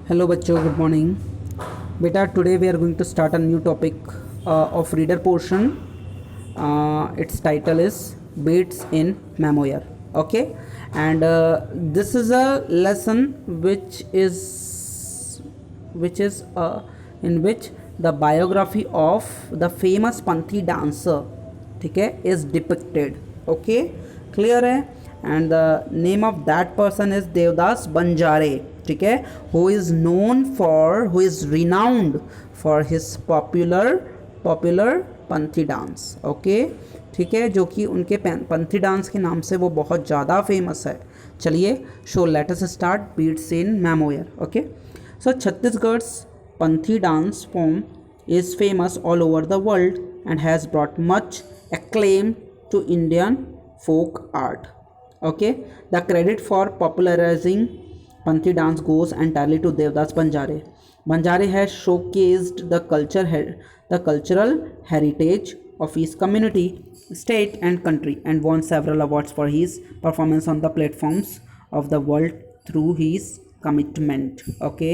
Hello बच्चों, good morning. बेटा, today we are going to start a new topic of reader portion. Its title is beats in memoir. Okay, and this is a lesson which is in which the biography of the famous Panthi dancer, ठीक है, is depicted. Okay, clear है. And the name of that person is Devdas बंजारे. ठीक है, who is renowned for his popular Panthi dance. Okay, ठीक है, जो कि उनके पंथी डांस के नाम से वो बहुत ज़्यादा फेमस है. चलिए, so let us start beats in memoir. Okay, so छत्तीसगढ़'s Panthi dance form is famous all over the world and has brought much acclaim to Indian folk art. Okay, the credit for popularizing Panthi dance goes entirely to Devdas Banjare. Banjare has showcased the cultural heritage of his community, state and country and won several awards for his performance on the platforms of the world through his commitment. Okay,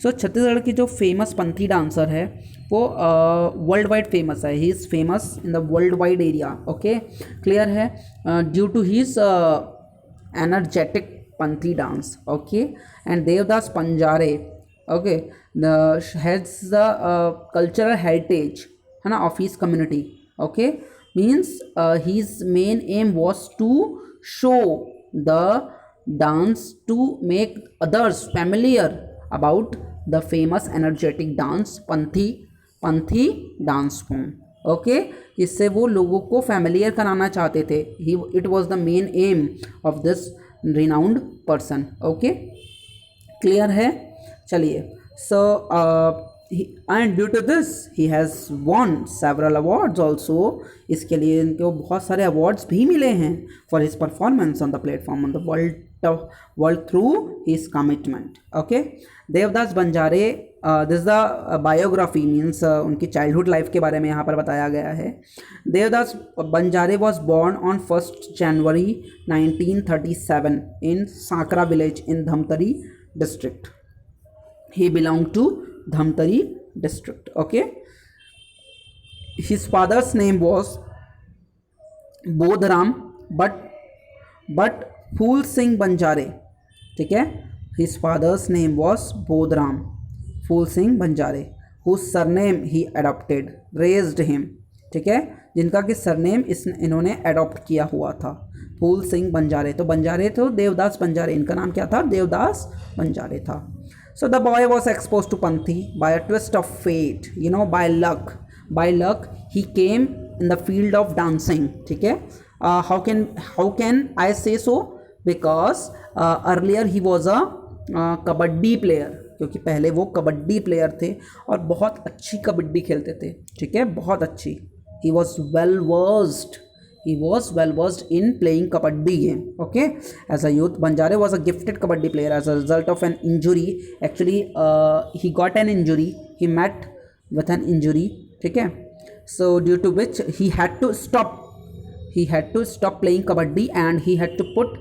so Chhattisgarh की जो famous पंथी dancer है वो world wide famous है. He is famous in the worldwide area. Okay, clear है, due to his energetic Panthi dance. Okay, and Devdas Banjare, okay, has the cultural heritage, है ना, of his community. Okay, means his main aim was to show the dance to make others familiar about the famous energetic dance Panthi dance form. Okay, इससे वो लोगों को familiar कराना चाहते थे. It was the main aim of this renowned person. Okay, clear है. चलिए, so and due to this he has won several awards also. इसके लिए इनको बहुत सारे अवार्ड्स भी मिले हैं for his performance on the platform on the world through his commitment. Okay, Devdas Banjare, this the biography means उनकी चाइल्डहुड लाइफ के बारे में यहाँ पर बताया गया है. Devdas Banjare was born on 1 January 1937 in Sankara village in Dhamtari district. He belonged to Dhamtari district. Okay, his father's name was Bodhram but Phul Singh Banjare. ठीक है, his father's name was Bodhram Phul Singh Banjare, whose surname he adopted, raised him. ठीक है, जिनका कि surname इन्होंने adopt किया हुआ था, फूल सिंह बंजारे. तो बंजारे तो देवदास बंजारे, इनका नाम क्या था, देवदास बंजारे था. So the boy was exposed to Panthi by a twist of fate, you know, by luck. By luck, he came in the field of dancing. ठीक है, how can I say so? Because earlier he was a kabaddi player, क्योंकि पहले वो kabaddi player थे और बहुत अच्छी कबड्डी खेलते थे. ठीक है, बहुत अच्छी. He was well versed in playing kabaddi game. Okay, as a youth, Banjare was a gifted kabaddi player. As a result of an injury, actually he got an injury, he met with an injury. ठीक है, so due to which he had to stop playing kabaddi and he had to put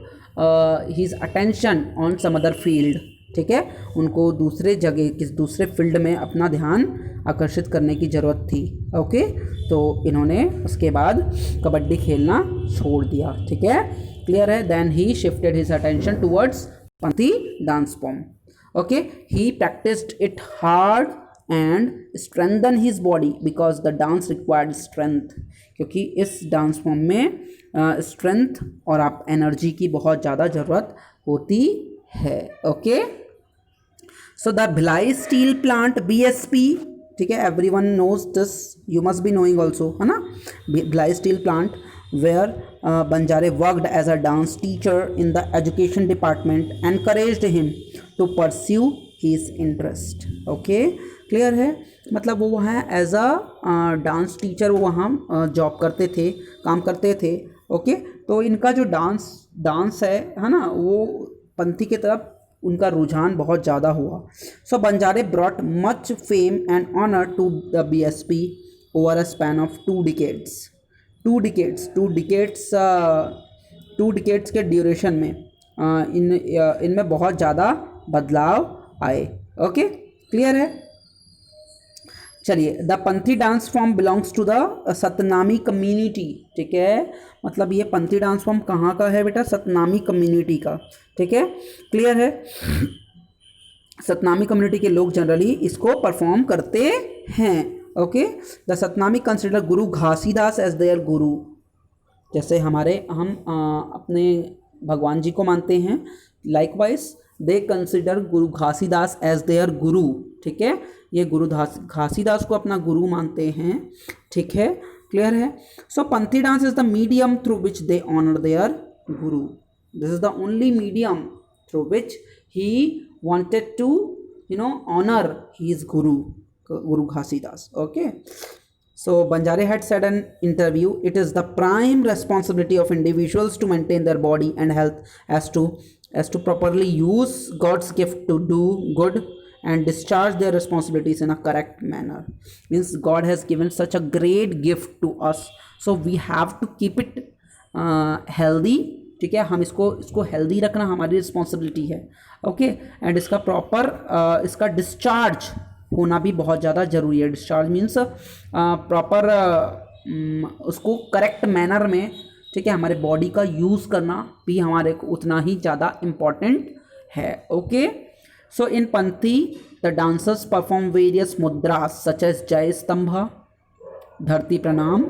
his attention on some other field. ठीक है, उनको दूसरे field में अपना ध्यान आकर्षित करने की ज़रूरत थी. ओके, तो इन्होंने उसके बाद कबड्डी खेलना छोड़ दिया. ठीक है, क्लियर है. Then he shifted his attention towards Panthi dance form. Okay, he practised it hard and strengthen his body because the dance required strength. क्योंकि इस डांस फॉर्म में स्ट्रेंथ और आप एनर्जी की बहुत ज़्यादा ज़रूरत होती है. Okay, so the Bhilai steel plant BSP, ठीक है, everyone knows this, you must be knowing also, है ना. Bhilai steel plant where Banjare worked as a dance teacher in the education department, encouraged him to pursue his interest. Okay, clear है, मतलब वो वहाँ as a dance teacher वो वहाँ job करते थे, काम करते थे. ओके, तो इनका जो डांस है ना, वो पंथी की तरफ उनका रुझान बहुत ज़्यादा हुआ. So Banjare brought much fame and honour to the BSP over a span of 2 decades. 2 decades के ड्यूरेशन में इनमें बहुत ज़्यादा बदलाव आए. ओके, क्लियर है। चलिए, the Panthi dance form belongs to the Satnami community, ठीक है। मतलब ये पंथी डांस फॉर्म कहाँ का है बेटा? सतनामी कम्युनिटी का, ठीक है, क्लियर है। सतनामी कम्युनिटी के लोग जनरली इसको परफॉर्म करते हैं। Okay, the Satnami consider Guru Ghasidas as there गुरु। जैसे हम अपने भगवान जी को मानते हैं, likewise they consider Guru Ghasidas as there गुरु, ठीक है। ये गुरु घासीदास को अपना गुरु मानते हैं, ठीक है, क्लियर है। So Panthi dance is the medium through which they honour their guru. This is the only medium through which he wanted to honor his guru Ghasidas. Okay, so Banjari had said in interview, it is the prime responsibility of individuals to maintain their body and health as to properly use God's gift to do good and discharge their responsibilities in a correct manner. Means God has given such a great gift to us, so we have to keep it healthy, ठीक है। हम इसको healthy रखना हमारी responsibility है। Okay, and इसका proper इसका discharge होना भी बहुत ज़्यादा ज़रूरी है। डिस्चार्ज मीन्स प्रॉपर उसको करेक्ट मैनर में, ठीक है, हमारे बॉडी का यूज़ करना भी हमारे को उतना ही ज़्यादा इम्पॉर्टेंट है। Okay, so in Panthi the dancers perform various mudras such as Jai Stambh, Dharti Pranam,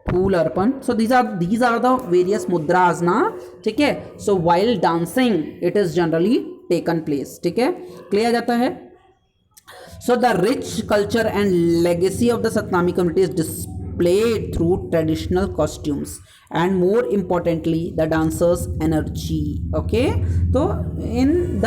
Phool Arpan. So these are the various mudras ना, ठीक है। So while dancing it is generally taken place, ठीक है, क्लियर जाता है। So the rich culture and legacy of the Satnami community is displayed through traditional costumes and more importantly the dancers energy. Okay, तो in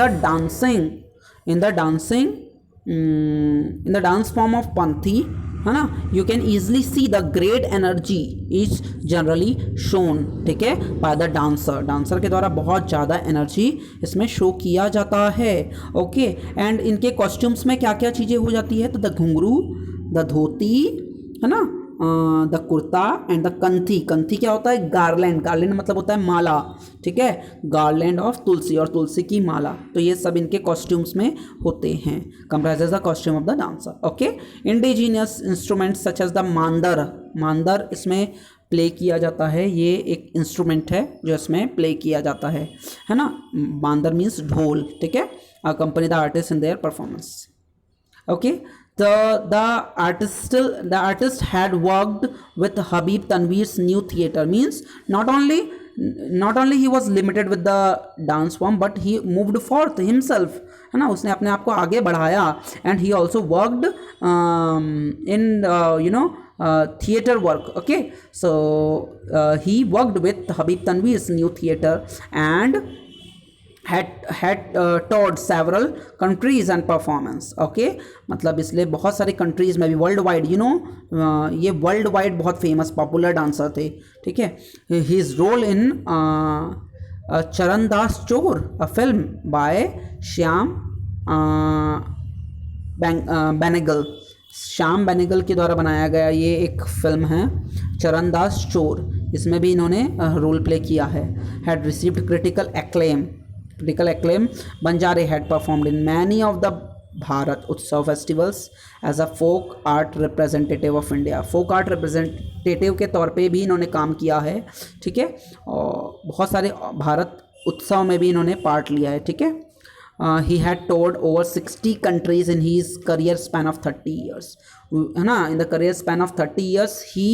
the dance form of पंथी, है ना, you can easily see the great energy is generally shown, ठीक है, by the dancer के द्वारा बहुत ज़्यादा energy इसमें शो किया जाता है। ओके, एंड इनके कॉस्ट्यूम्स में क्या क्या चीज़ें हो जाती है? तो द घुंघरू, द धोती, है ना, द कुर्ता एंड द कंथी क्या होता है? गार्लैंड मतलब होता है माला, ठीक है, गार्लैंड ऑफ तुलसी, और तुलसी की माला। तो ये सब इनके कॉस्ट्यूम्स में होते हैं, comprises the costume of the dancer. Okay, indigenous instruments such as the mandar इसमें प्ले किया जाता है। ये एक इंस्ट्रूमेंट है जो इसमें प्ले किया जाता है ना। मांदर मीन्स ढोल, ठीक है, accompany the artist in their performance. Okay, the artist had worked with Habib Tanveer's new theatre. Means not only he was limited with the dance form, but he moved forth himself, है ना, उसने अपने आप को आगे बढ़ाया। and he also worked in theatre work. Okay, so he worked with Habib Tanveer's new theatre and had toured several countries and performance. Okay, मतलब इसलिए बहुत सारे कंट्रीज़ में भी वर्ल्ड वाइड, ये वर्ल्ड वाइड बहुत फेमस पॉपुलर डांसर थे, ठीक है। हिज रोल इन चरणदास चोर, a film bye Shyam Benegal के द्वारा बनाया गया ये एक फिल्म है चरणदास चोर। इसमें भी इन्होंने रोल प्ले किया है। Had received critical acclaim. Banjari had performed in many of the Bharat Utsav festivals as a folk art representative of India. Folk art representative के तौर पे भी इन्होंने काम किया है, ठीक है, और बहुत सारे भारत उत्सव में भी इन्होंने पार्ट लिया है, ठीक है। He had toured over 60 countries in his career span of 30 years, है ना। In the career span of 30 years he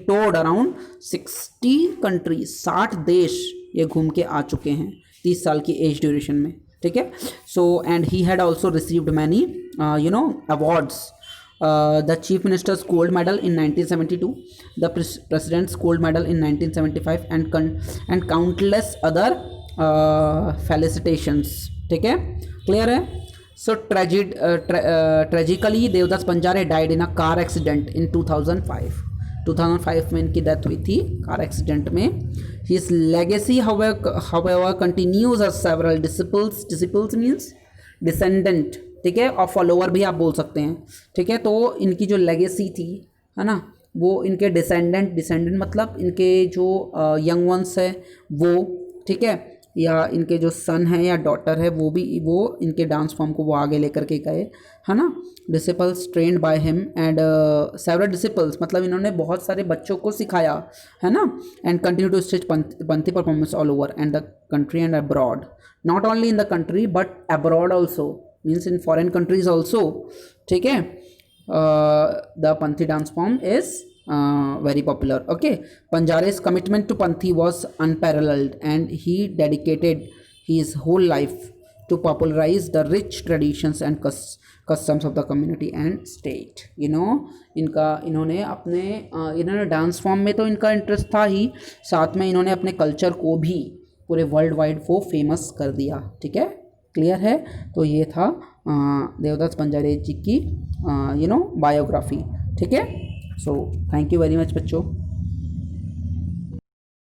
toured around 60 countries, 60 देश ये घूम के आ चुके हैं 30 साल की एज ड्यूरेशन में, ठीक है। So and he had also received many awards. The chief minister's gold medal in 1972, the president's gold medal in 1975 and countless other felicitations, ठीक है, क्लियर है। So tragically Devdas Banjare died in a car accident in 2005 में इनकी death हुई थी car accident में। His legacy however continues as several disciples means descendant, ठीक है, और फॉलोअर भी आप बोल सकते हैं, ठीक है। तो इनकी जो लेगेसी थी, है ना, वो इनके डिसेंडेंट मतलब इनके जो यंग वंस है वो, ठीक है, या इनके जो सन है या डॉटर है वो इनके डांस फॉर्म को वो आगे लेकर के गए, है ना। Disciples trained by him and several disciples, मतलब इन्होंने बहुत सारे बच्चों को सिखाया, है ना। And continue to stage Panthi performance all over and the country and abroad, not only in the country but abroad also, means in foreign countries also, ठीक है। The Panthi dance form is very popular. Okay, Banjara's commitment to Panthi was unparalleled and he dedicated his whole life to popularize the rich traditions and customs of the community and state. You know, इन्होंने dance form में तो इनका interest था ही, साथ में इन्होंने अपने culture को भी पूरे वर्ल्ड वाइड वो फेमस कर दिया, ठीक है। क्लियर है। तो ये था देवदास बंजारे जी की बायोग्राफी, ठीक है। So thank you very much बच्चों।